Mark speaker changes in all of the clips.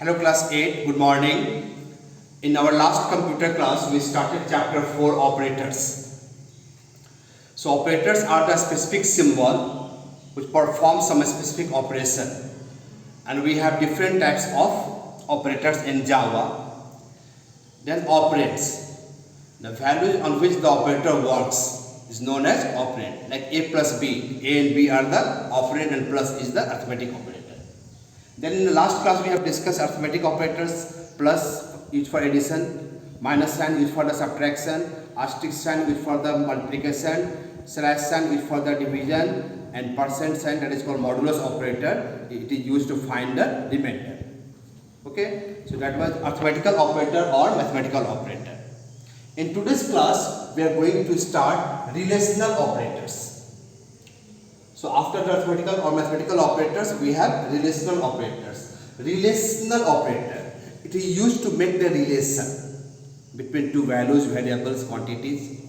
Speaker 1: Hello class 8, good morning. In our last computer class, we started chapter 4 operators. So operators are the specific symbol which perform some specific operation. And we have different types of operators in Java. Then operates. The value on which the operator works is known as operand. Like A plus B. A and B are the operand and plus is the arithmetic operator. Then in the last class we have discussed arithmetic operators, plus used for addition, minus sign used for the subtraction, asterisk sign used for the multiplication, slash sign used for the division, and percent sign, that is called modulus operator. It is used to find the remainder. Okay, so that was arithmetical operator or mathematical operator. In today's class we are going to start relational operators. So after the arithmetical or mathematical operators, we have relational operators. Relational operator, it is used to make the relation between two values, variables, quantities.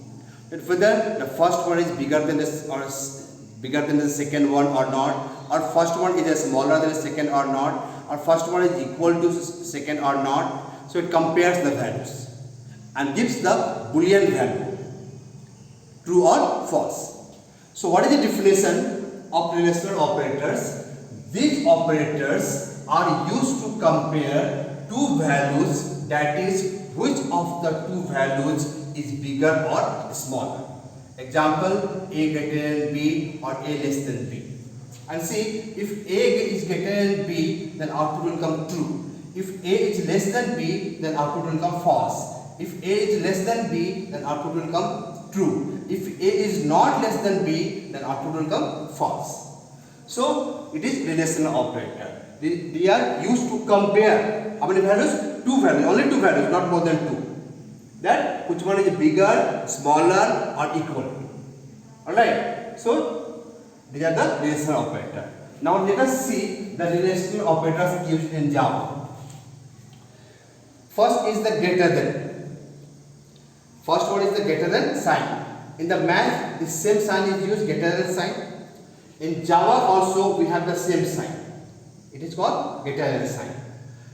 Speaker 1: And whether the first one is bigger than the second one or not, or first one is smaller than the second or not, or first one is equal to second or not. So it compares the values and gives the Boolean value, true or false. So what is the definition of relational operators? These operators are used to compare two values, that is, which of the two values is bigger or smaller. Example, A greater than B or A less than B. And see, if A is greater than B, then output will come true. If A is less than B, then output will come false. If A is less than B, then output will come true. If A is not less than B, then output will come false. So it is relational operator. They are used to compare how many values? Two values, only two values, not more than two. That which one is bigger, smaller, or equal. Alright. So these are the relational operator. Now let us see the relational operators used in Java. First is the greater than. First one is the greater than sign. In the math, the same sign is used, greater than sign. In Java also we have the same sign. It is called greater than sign.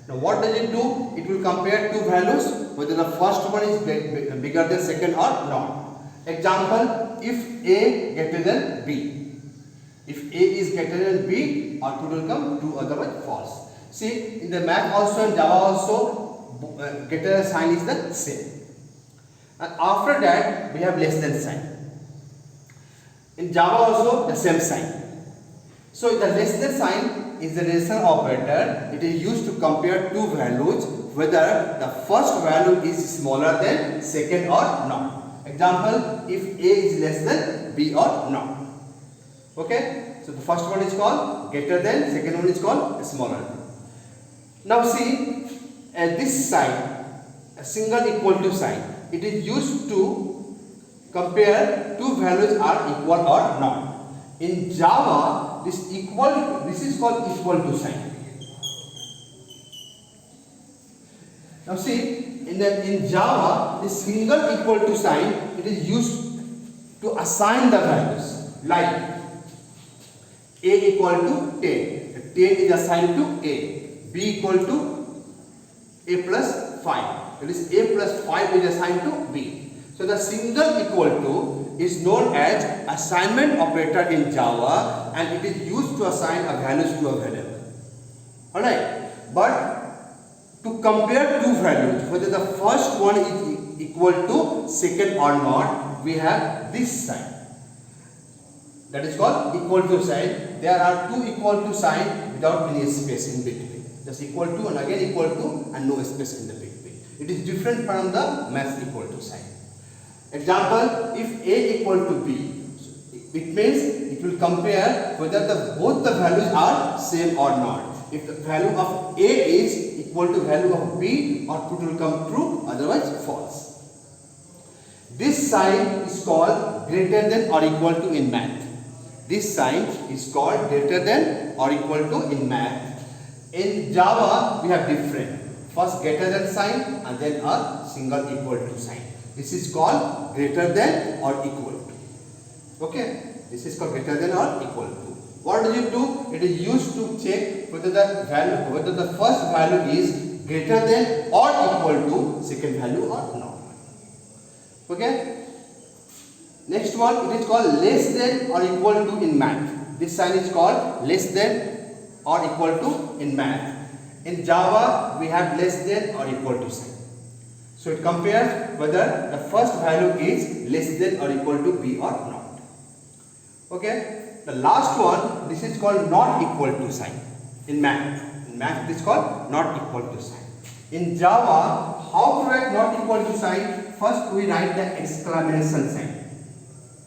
Speaker 1: Now what does it do? It will compare two values, whether the first one is bigger than second or not. Example, if A greater than B. If A is greater than B, output will come true, otherwise false. See, in the math also and Java also, greater than sign is the same. And after that we have less than sign. In Java also the same sign. So the less than sign is the relational operator. It is used to compare two values, whether the first value is smaller than second or not. Example, if A is less than B or not. Okay, so the first one is called greater than, second one is called smaller. Now see, this sign, a single equal to sign, it is used to compare two values are equal or not. In Java, this is called equal to sign. Now see, in Java, this single equal to sign, it is used to assign the values, like A equal to 10. 10 is assigned to A. B equal to A plus 5. That is A plus 5 is assigned to B. So the single equal to is known as assignment operator in Java, and it is used to assign a values to a variable. Alright, but to compare two values, whether the first one is equal to second or not, we have this sign. That is called equal to sign. There are two equal to sign without any space in between. Just equal to and again equal to and no space in the between. It is different from the math equal to sign. Example, if A equal to B, it means it will compare whether both the values are same or not. If the value of A is equal to value of B, output will come true, otherwise false. This sign is called greater than or equal to in math. This sign is called greater than or equal to in math. In Java, we have different. First greater than sign and then a single equal to sign. This is called greater than or equal to. Okay, this is called greater than or equal to. What does it do? It is used to check whether the first value is greater than or equal to second value or not. Okay. Next one, it is called less than or equal to in math. This sign is called less than or equal to in math. In Java, we have less than or equal to sign. So it compares whether the first value is less than or equal to b or not. Okay. The last one, this is called not equal to sign in math. In math, it is called not equal to sign. In Java, how to write not equal to sign? First, we write the exclamation sign.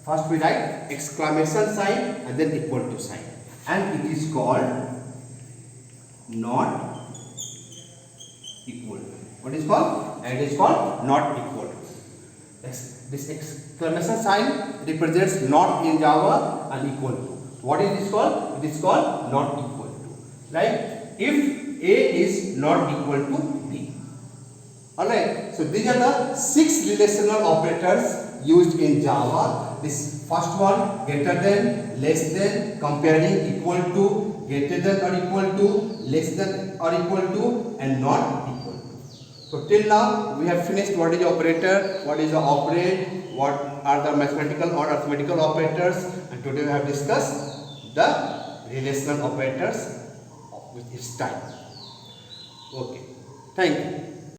Speaker 1: First, we write exclamation sign and then equal to sign, and it is called not equal. What is called? And it is called not equal. This exclamation sign represents not in Java and equal to. What is this called? It is called not equal to. Like if A is not equal to B. Alright. So these are the 6 relational operators used in Java. This first one, greater than, less than, comparing, equal to, greater than or equal to, less than or equal to, and not equal to. So till now we have finished what is the operator, what is the operand, what are the mathematical or arithmetical operators, and today we have discussed the relational operators with its type. Okay, thank you.